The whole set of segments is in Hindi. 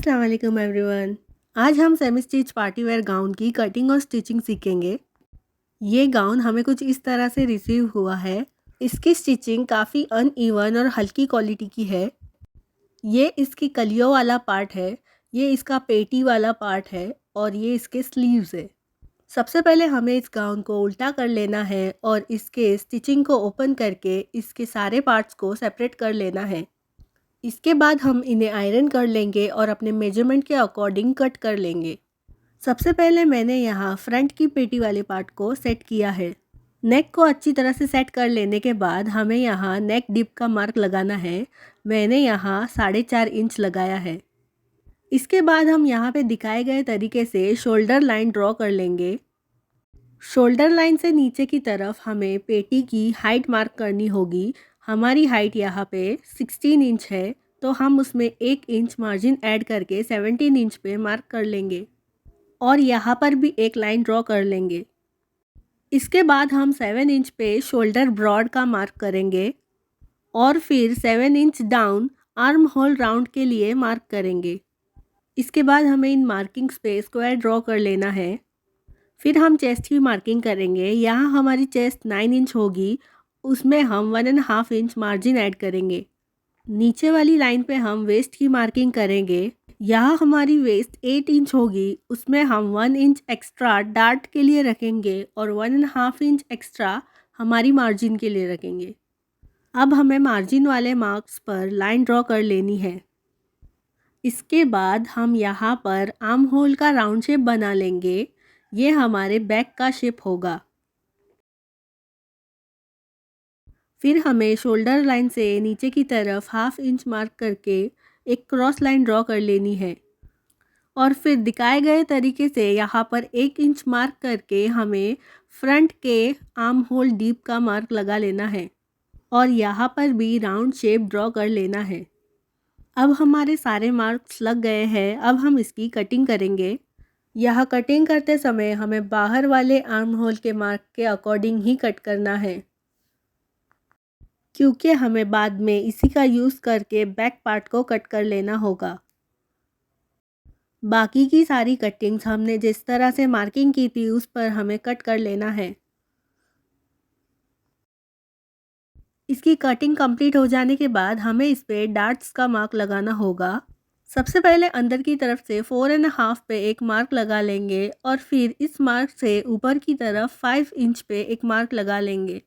अस्सलाम वालेकुम एवरीवन। आज हम semi stitch party wear gown की कटिंग और स्टिचिंग सीखेंगे। ये गाउन हमें कुछ इस तरह से रिसीव हुआ है। इसकी स्टिचिंग काफ़ी अनइवन और हल्की क्वालिटी की है। ये इसकी कलियों वाला पार्ट है, ये इसका पेटी वाला पार्ट है और ये इसके स्लीव्स है। सबसे पहले हमें इस गाउन को उल्टा कर लेना है और इसके स्टिचिंग को ओपन करके इसके सारे पार्ट्स को सेपरेट कर लेना है। इसके बाद हम इन्हें आयरन कर लेंगे और अपने मेजरमेंट के अकॉर्डिंग कट कर लेंगे। सबसे पहले मैंने यहाँ फ्रंट की पेटी वाले पार्ट को सेट किया है। नेक को अच्छी तरह से सेट कर लेने के बाद हमें यहाँ नेक डिप का मार्क लगाना है। मैंने यहाँ 4.5 इंच लगाया है। इसके बाद हम यहाँ पे दिखाए गए तरीके से शोल्डर लाइन ड्रॉ कर लेंगे। शोल्डर लाइन से नीचे की तरफ हमें पेटी की हाइट मार्क करनी होगी। हमारी हाइट यहाँ पे 16 इंच है, तो हम उसमें 1 इंच मार्जिन ऐड करके 17 इंच पे मार्क कर लेंगे और यहाँ पर भी एक लाइन ड्रॉ कर लेंगे। इसके बाद हम 7 इंच पे शोल्डर ब्रॉड का मार्क करेंगे और फिर 7 inch down arm hole round के लिए मार्क करेंगे। इसके बाद हमें इन मार्किंग्स पे स्क्वायर ड्रॉ कर लेना है। फिर हम चेस्ट की मार्किंग करेंगे। यहाँ हमारी चेस्ट 9 इंच होगी, उसमें हम 1.5 इंच मार्जिन ऐड करेंगे। नीचे वाली लाइन पे हम वेस्ट की मार्किंग करेंगे। यहाँ हमारी वेस्ट 8 इंच होगी, उसमें हम 1 इंच एक्स्ट्रा डार्ट के लिए रखेंगे और 1.5 इंच एक्स्ट्रा हमारी मार्जिन के लिए रखेंगे। अब हमें मार्जिन वाले मार्क्स पर लाइन ड्रॉ कर लेनी है। इसके बाद हम यहाँ पर आर्म होल का राउंड शेप बना लेंगे। ये हमारे बैक का शेप होगा। फिर हमें शोल्डर लाइन से नीचे की तरफ 1/2 इंच मार्क करके एक क्रॉस लाइन ड्रॉ कर लेनी है और फिर दिखाए गए तरीके से यहाँ पर 1 इंच मार्क करके हमें फ्रंट के आर्म होल डीप का मार्क लगा लेना है और यहाँ पर भी राउंड शेप ड्रॉ कर लेना है। अब हमारे सारे मार्क्स लग गए हैं। अब हम इसकी कटिंग करेंगे। यह कटिंग करते समय हमें बाहर वाले आर्म होल के मार्क के अकॉर्डिंग ही कट करना है, क्योंकि हमें बाद में इसी का यूज़ करके बैक पार्ट को कट कर लेना होगा। बाकी की सारी कटिंग्स हमने जिस तरह से मार्किंग की थी उस पर हमें कट कर लेना है। इसकी कटिंग कंप्लीट हो जाने के बाद हमें इस पे डार्ट्स का मार्क लगाना होगा। सबसे पहले अंदर की तरफ से 4.5 पे एक मार्क लगा लेंगे और फिर इस मार्क से ऊपर की तरफ 5 इंच पे एक मार्क लगा लेंगे।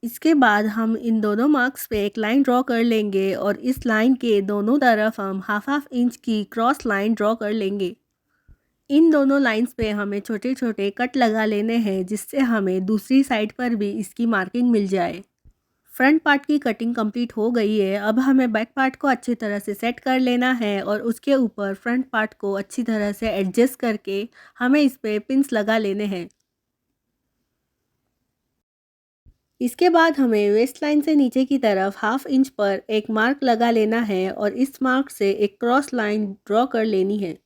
इसके बाद हम इन दोनों मार्क्स पे एक लाइन ड्रॉ कर लेंगे और इस लाइन के दोनों तरफ हम 1/2 इंच की क्रॉस लाइन ड्रॉ कर लेंगे। इन दोनों लाइंस पे हमें छोटे छोटे कट लगा लेने हैं, जिससे हमें दूसरी साइड पर भी इसकी मार्किंग मिल जाए। फ्रंट पार्ट की कटिंग कंप्लीट हो गई है। अब हमें बैक पार्ट को अच्छी तरह से सेट कर लेना है और उसके ऊपर फ्रंट पार्ट को अच्छी तरह से एडजस्ट करके हमें इस पे पिन्स लगा लेने हैं। इसके बाद हमें वेस्ट लाइन से नीचे की तरफ 1/2 इंच पर एक मार्क लगा लेना है और इस मार्क से एक क्रॉस लाइन ड्रॉ कर लेनी है।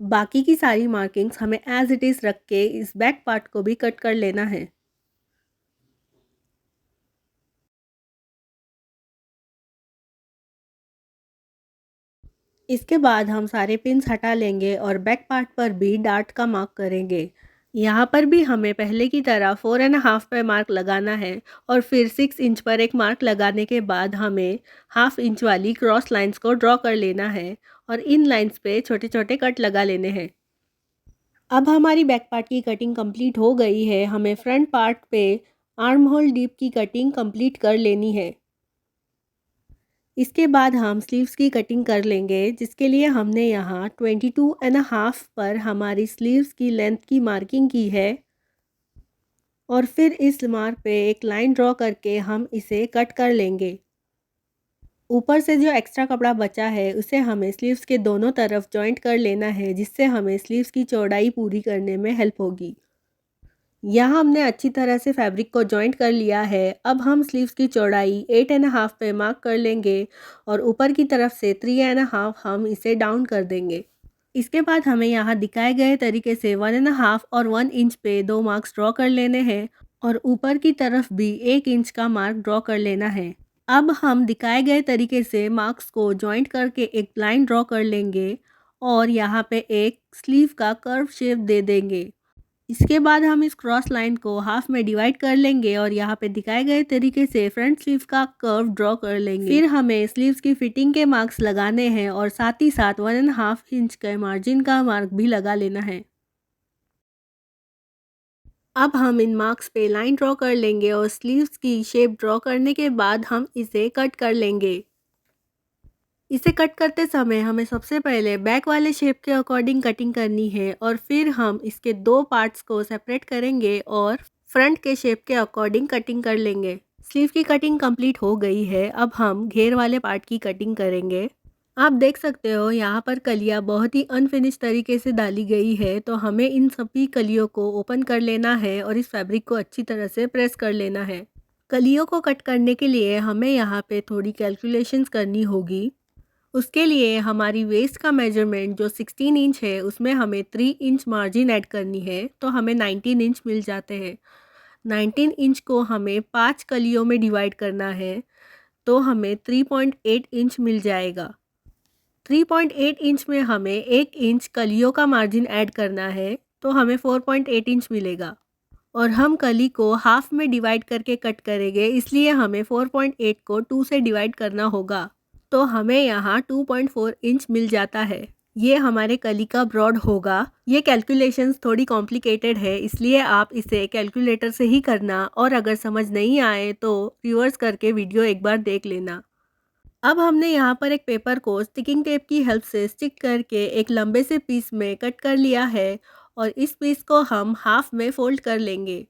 बाकी की सारी मार्किंग्स हमें एज इट इज़ रख के इस बैक पार्ट को भी कट कर लेना है। इसके बाद हम सारे पिन्स हटा लेंगे और बैक पार्ट पर भी डार्ट का मार्क करेंगे। यहाँ पर भी हमें पहले की तरह 4.5 पे मार्क लगाना है और फिर 6 इंच पर एक मार्क लगाने के बाद हमें 1/2 इंच वाली क्रॉस लाइंस को ड्रॉ कर लेना है और इन लाइंस पे छोटे छोटे कट लगा लेने हैं। अब हमारी बैक पार्ट की कटिंग कंप्लीट हो गई है। हमें फ्रंट पार्ट पे आर्म होल डीप की कटिंग कंप्लीट कर लेनी है। इसके बाद हम स्लीव्स की कटिंग कर लेंगे, जिसके लिए हमने यहाँ 22.5 पर हमारी स्लीव्स की लेंथ की मार्किंग की है और फिर इस मार्क पे एक लाइन ड्रॉ करके हम इसे कट कर लेंगे। ऊपर से जो एक्स्ट्रा कपड़ा बचा है उसे हमें स्लीव्स के दोनों तरफ जॉइंट कर लेना है, जिससे हमें स्लीव्स की चौड़ाई पूरी करने में हेल्प होगी। यहाँ हमने अच्छी तरह से फैब्रिक को जॉइंट कर लिया है। अब हम स्लीव्स की चौड़ाई 8.5 पे मार्क कर लेंगे और ऊपर की तरफ से 3.5 हम इसे डाउन कर देंगे। इसके बाद हमें यहाँ दिखाए गए तरीके से 1.5 और 1 इंच पे दो मार्क्स ड्रॉ कर लेने हैं और ऊपर की तरफ भी 1 इंच का मार्क ड्रॉ कर लेना है। अब हम दिखाए गए तरीके से मार्क्स को जॉइंट करके एक लाइन ड्रॉ कर लेंगे और यहाँ पे एक स्लीव का कर्व शेप दे देंगे। इसके बाद हम इस क्रॉस लाइन को हाफ में डिवाइड कर लेंगे और यहाँ पे दिखाए गए तरीके से फ्रंट स्लीव का कर्व ड्रॉ कर लेंगे। फिर हमें स्लीव्स की फिटिंग के मार्क्स लगाने हैं और साथ ही साथ 1.5 इंच के मार्जिन का मार्क भी लगा लेना है। अब हम इन मार्क्स पे लाइन ड्रॉ कर लेंगे और स्लीव्स की शेप ड्रॉ करने के बाद हम इसे कट कर लेंगे। इसे कट करते समय हमें सबसे पहले बैक वाले शेप के अकॉर्डिंग कटिंग करनी है और फिर हम इसके दो पार्ट्स को सेपरेट करेंगे और फ्रंट के शेप के अकॉर्डिंग कटिंग कर लेंगे। स्लीव की कटिंग कंप्लीट हो गई है। अब हम घेर वाले पार्ट की कटिंग करेंगे। आप देख सकते हो यहाँ पर कलियाँ बहुत ही अनफिनिश तरीके से डाली गई है, तो हमें इन सभी कलियों को ओपन कर लेना है और इस फैब्रिक को अच्छी तरह से प्रेस कर लेना है। कलियों को कट करने के लिए हमें यहाँ पे थोड़ी कैलकुलेशंस करनी होगी। उसके लिए हमारी वेस्ट का मेजरमेंट जो 16 इंच है उसमें हमें 3 इंच मार्जिन ऐड करनी है, तो हमें 19 इंच मिल जाते हैं। 19 इंच को हमें 5 कलियों में डिवाइड करना है, तो हमें 3.8 इंच मिल जाएगा। 3.8 इंच में हमें 1 इंच कलियों का मार्जिन ऐड करना है, तो हमें 4.8 इंच मिलेगा। और हम कली को हाफ में डिवाइड करके कट करेंगे, इसलिए हमें 4.8 को 2 से डिवाइड करना होगा, तो हमें यहाँ 2.4 इंच मिल जाता है। ये हमारे कली का ब्रॉड होगा। ये कैलकुलेशंस थोड़ी कॉम्प्लिकेटेड है, इसलिए आप इसे कैलकुलेटर से ही करना और अगर समझ नहीं आए तो रिवर्स करके वीडियो एक बार देख लेना। अब हमने यहाँ पर एक पेपर को स्टिकिंग टेप की हेल्प से स्टिक करके एक लंबे से पीस में कट कर लिया है और इस पीस को हम हाफ में फोल्ड कर लेंगे।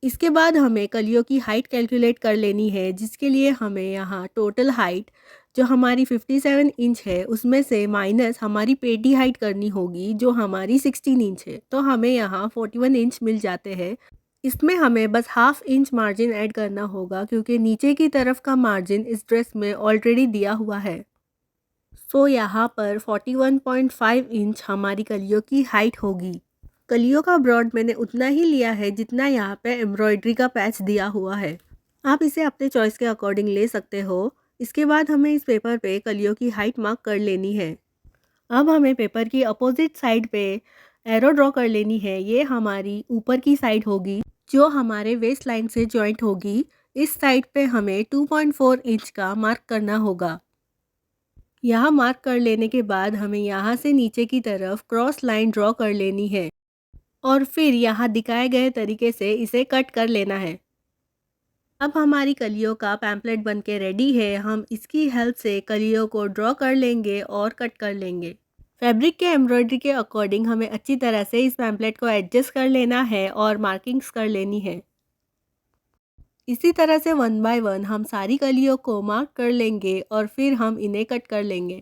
इसके बाद हमें कलियों की हाइट कैलकुलेट कर लेनी है, जिसके लिए हमें यहाँ टोटल हाइट जो हमारी 57 इंच है उसमें से माइनस हमारी पेटी हाइट करनी होगी जो हमारी 16 इंच है, तो हमें यहाँ 41 इंच मिल जाते हैं। इसमें हमें बस हाफ इंच मार्जिन ऐड करना होगा क्योंकि नीचे की तरफ का मार्जिन इस ड्रेस में ऑलरेडी दिया हुआ है। सो यहाँ पर 41.5 इंच हमारी कलियों की हाइट होगी। कलियों का ब्रॉड मैंने उतना ही लिया है जितना यहाँ पे एम्ब्रॉयडरी का पैच दिया हुआ है। आप इसे अपने चॉइस के अकॉर्डिंग ले सकते हो। इसके बाद हमें इस पेपर पे कलियों की हाइट मार्क कर लेनी है। अब हमें पेपर की अपोजिट साइड पे एरो ड्रॉ कर लेनी है। ये हमारी ऊपर की साइड होगी जो हमारे वेस्ट लाइन से जॉइंट होगी। इस साइड पे हमें 2.4 इंच का मार्क करना होगा। यहाँ मार्क कर लेने के बाद हमें यहाँ से नीचे की तरफ क्रॉस लाइन ड्रॉ कर लेनी है और फिर यहाँ दिखाए गए तरीके से इसे कट कर लेना है। अब हमारी कलियों का पैम्पलेट बनके रेडी है। हम इसकी हेल्प से कलियों को ड्रॉ कर लेंगे और कट कर लेंगे। फैब्रिक के एम्ब्रॉयडरी के अकॉर्डिंग हमें अच्छी तरह से इस पैम्पलेट को एडजस्ट कर लेना है और मार्किंग्स कर लेनी है। इसी तरह से 1 बाय 1 हम सारी कलियों को मार्क कर लेंगे और फिर हम इन्हें कट कर लेंगे।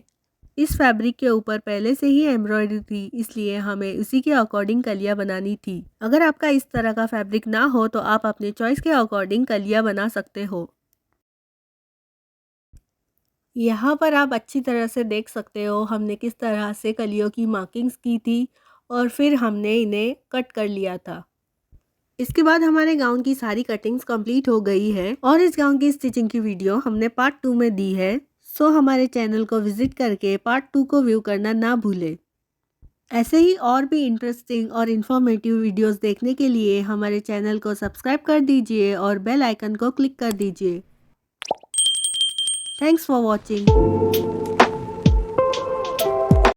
इस फैब्रिक के ऊपर पहले से ही एम्ब्रॉयडरी थी, इसलिए हमें उसी के अकॉर्डिंग कलियां बनानी थी। अगर आपका इस तरह का फैब्रिक ना हो तो आप अपने चॉइस के अकॉर्डिंग कलियां बना सकते हो। यहाँ पर आप अच्छी तरह से देख सकते हो हमने किस तरह से कलियों की मार्किंग्स की थी और फिर हमने इन्हें कट कर लिया था। इसके बाद हमारे गाउन की सारी कटिंग्स कंप्लीट हो गई है और इस गाउन की स्टिचिंग की वीडियो हमने पार्ट 2 में दी है। सो हमारे चैनल को विजिट करके पार्ट 2 को व्यू करना ना भूलें। ऐसे ही और भी इंटरेस्टिंग और इन्फॉर्मेटिव वीडियोस देखने के लिए हमारे चैनल को सब्सक्राइब कर दीजिए और बेल आइकन को क्लिक कर दीजिए। Thanks for watching.